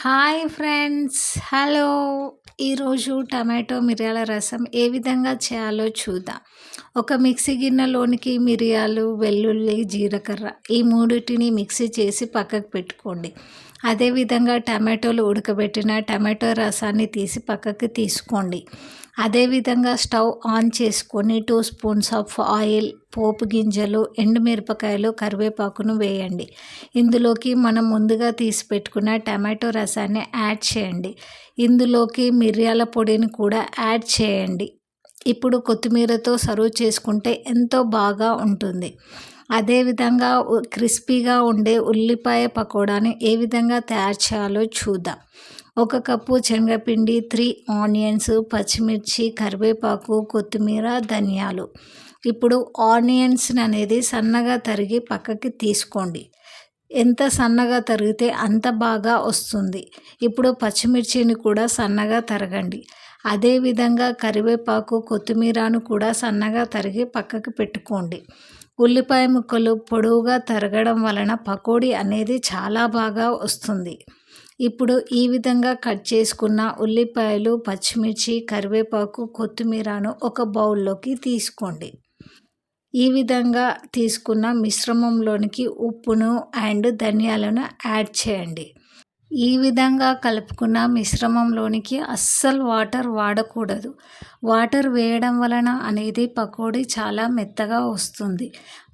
Hi friends. Hello. ఈరోజు tomato మిరియాల రసం ఏ విధంగా చేయాలో చూద్దాం. ఒక మిక్సీ గిన్నెలోనికి మిరియాలు, వెల్లుల్లి, జీలకర్ర ఈ మూడిటిని మిక్సీ చేసి పక్కకు పెట్టుకోండి. అదేవిధంగా టమాటోలు ఉడకబెట్టిన టమాటో రసాన్ని తీసి పక్కకు తీసుకోండి. అదేవిధంగా స్టవ్ ఆన్ చేసుకొని 2 స్పూన్స్ ఆఫ్ ఆయిల్, పోపు గింజలు, ఎండుమిరపకాయలు, కరివేపాకును వేయండి. ఇందులోకి మనం ముందుగా తీసి పెట్టుకున్న టమాటో రసాన్ని యాడ్ చేయండి. ఇందులోకి మిరియాల పొడిని కూడా యాడ్ చేయండి. ఇప్పుడు కొత్తిమీరతో సర్వ్ చేసుకుంటే ఎంతో బాగా ఉంటుంది. అదేవిధంగా క్రిస్పీగా ఉండే ఉల్లిపాయ పకోడాని ఏ విధంగా తయారు చేయాలో చూద్దాం. 1 కప్పు శనగపిండి, 3 ఆనియన్స్, పచ్చిమిర్చి, కరివేపాకు, కొత్తిమీర, ధనియాలు. ఇప్పుడు ఆనియన్స్ అనేది సన్నగా తరిగి పక్కకి తీసుకోండి. ఎంత సన్నగా తరిగితే అంత బాగా వస్తుంది. ఇప్పుడు పచ్చిమిర్చిని కూడా సన్నగా తరగండి. అదేవిధంగా కరివేపాకు, కొత్తిమీరను కూడా సన్నగా తరిగి పక్కకు పెట్టుకోండి. ఉల్లిపాయ ముక్కలు పొడవుగా తరగడం వలన పకోడీ అనేది చాలా బాగా వస్తుంది. ఇప్పుడు ఈ విధంగా కట్ చేసుకున్న ఉల్లిపాయలు, పచ్చిమిర్చి, కరివేపాకు, కొత్తిమీరను ఒక బౌల్లోకి తీసుకోండి. ఈ విధంగా తీసుకున్న మిశ్రమంలోనికి ఉప్పును అండ్ ధనియాలను యాడ్ చేయండి. ఈ విధంగా కలుపుకున్న మిశ్రమంలోనికి అస్సలు వాటర్ వాడకూడదు. వాటర్ వేయడం వలన అనేది పకోడీ చాలా మెత్తగా వస్తుంది.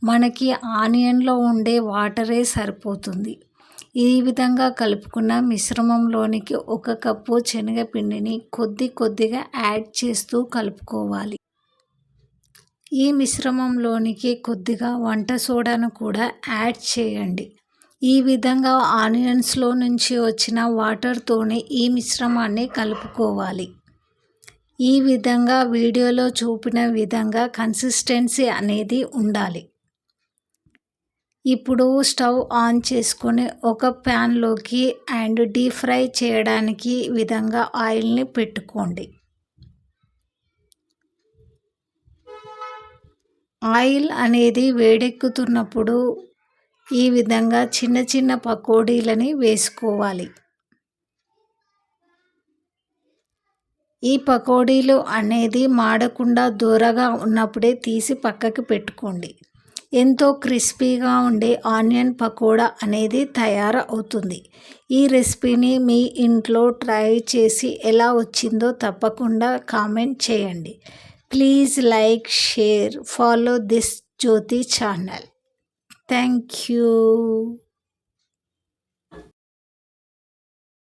మనకి ఆనియన్లో ఉండే వాటరే సరిపోతుంది. ఈ విధంగా కలుపుకున్న మిశ్రమంలోనికి 1 కప్పు శనగపిండిని కొద్దిగా యాడ్ చేస్తూ కలుపుకోవాలి. ఈ మిశ్రమంలోనికి కొద్దిగా వంట సోడాను కూడా యాడ్ చేయండి. ఈ విధంగా ఆనియన్స్లో నుంచి వచ్చిన వాటర్తోనే ఈ మిశ్రమాన్ని కలుపుకోవాలి. ఈ విధంగా వీడియోలో చూపిన విధంగా కన్సిస్టెన్సీ అనేది ఉండాలి. ఇప్పుడు స్టవ్ ఆన్ చేసుకొని ఒక ప్యాన్లోకి అండ్ డీప్ ఫ్రై చేయడానికి విధంగా ఆయిల్ని పెట్టుకోండి. ఆయిల్ అనేది వేడెక్కుతున్నప్పుడు ఈ విధంగా చిన్న పకోడీలని వేసుకోవాలి. ఈ పకోడీలు అనేది మాడకుండా దూరగా ఉన్నప్పుడే తీసి పక్కకి పెట్టుకోండి. ఎంతో క్రిస్పీగా ఉండే ఆనియన్ పకోడా అనేది తయారవుతుంది. ఈ రెసిపీని మీ ఇంట్లో ట్రై చేసి ఎలా వచ్చిందో తప్పకుండా కామెంట్ చేయండి. Please like, share, follow this Jyothi channel. Thank you.